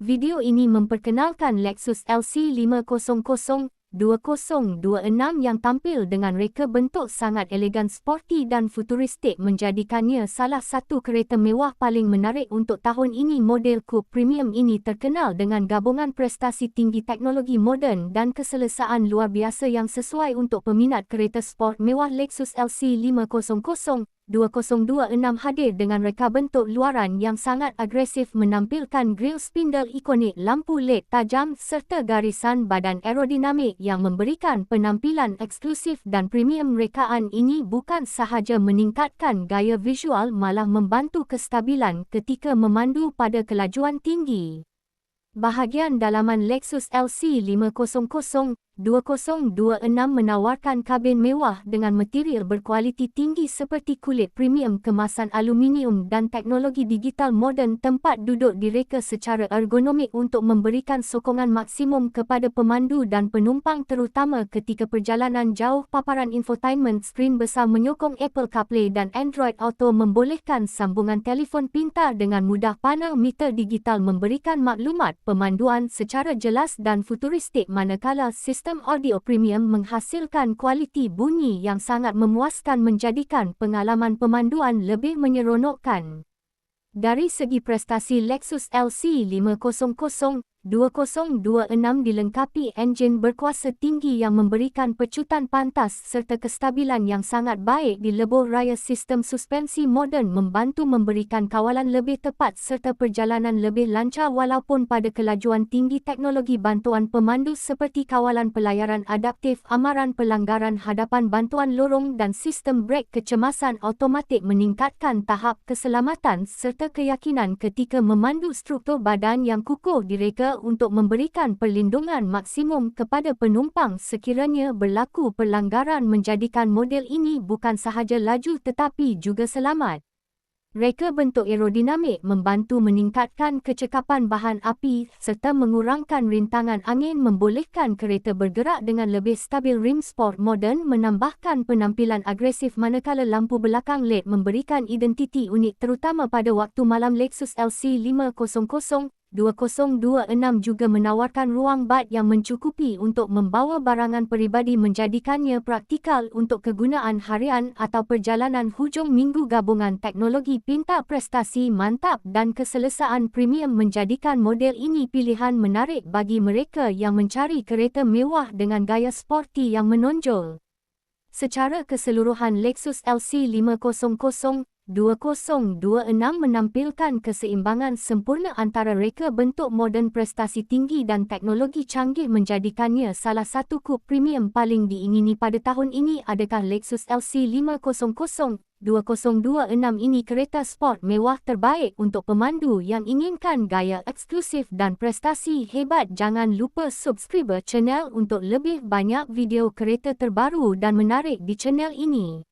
Video ini memperkenalkan Lexus LC500 2026 yang tampil dengan reka bentuk sangat elegan, sporty dan futuristik, menjadikannya salah satu kereta mewah paling menarik untuk tahun ini. Model Coupe Premium ini terkenal dengan gabungan prestasi tinggi, teknologi moden dan keselesaan luar biasa yang sesuai untuk peminat kereta sport mewah. Lexus LC500 2026 hadir dengan reka bentuk luaran yang sangat agresif, menampilkan grill spindle ikonik, lampu LED tajam serta garisan badan aerodinamik yang memberikan penampilan eksklusif dan premium. Rekaan ini bukan sahaja meningkatkan gaya visual, malah membantu kestabilan ketika memandu pada kelajuan tinggi. Bahagian dalaman Lexus LC500 2026 menawarkan kabin mewah dengan material berkualiti tinggi seperti kulit premium, kemasan aluminium dan teknologi digital moden. Tempat duduk direka secara ergonomik untuk memberikan sokongan maksimum kepada pemandu dan penumpang, terutama ketika perjalanan jauh. Paparan infotainment skrin besar menyokong Apple CarPlay dan Android Auto, membolehkan sambungan telefon pintar dengan mudah. Panel meter digital memberikan maklumat pemanduan secara jelas dan futuristik, manakala sistem audio premium menghasilkan kualiti bunyi yang sangat memuaskan, menjadikan pengalaman pemanduan lebih menyeronokkan. Dari segi prestasi, Lexus LC500 2026 dilengkapi enjin berkuasa tinggi yang memberikan pecutan pantas serta kestabilan yang sangat baik di lebuh raya. Sistem suspensi moden membantu memberikan kawalan lebih tepat serta perjalanan lebih lancar walaupun pada kelajuan tinggi. Teknologi bantuan pemandu seperti kawalan pelayaran adaptif, amaran pelanggaran hadapan, bantuan lorong dan sistem brek kecemasan automatik meningkatkan tahap keselamatan serta keyakinan ketika memandu. Struktur badan yang kukuh direka untuk memberikan perlindungan maksimum kepada penumpang sekiranya berlaku pelanggaran, menjadikan model ini bukan sahaja laju tetapi juga selamat. Reka bentuk aerodinamik membantu meningkatkan kecekapan bahan api serta mengurangkan rintangan angin, membolehkan kereta bergerak dengan lebih stabil. Rim sport moden menambahkan penampilan agresif, manakala lampu belakang LED memberikan identiti unik terutama pada waktu malam. Lexus LC500 2026 juga menawarkan ruang bak yang mencukupi untuk membawa barangan peribadi, menjadikannya praktikal untuk kegunaan harian atau perjalanan hujung minggu. Gabungan teknologi pintar, prestasi mantap dan keselesaan premium menjadikan model ini pilihan menarik bagi mereka yang mencari kereta mewah dengan gaya sporty yang menonjol. Secara keseluruhan, Lexus LC500 2026 menampilkan keseimbangan sempurna antara reka bentuk moden, prestasi tinggi dan teknologi canggih, menjadikannya salah satu coupe premium paling diingini pada tahun ini. Adakah Lexus LC500 2026 ini kereta sport mewah terbaik untuk pemandu yang inginkan gaya eksklusif dan prestasi hebat? Jangan lupa subscribe channel untuk lebih banyak video kereta terbaru dan menarik di channel ini.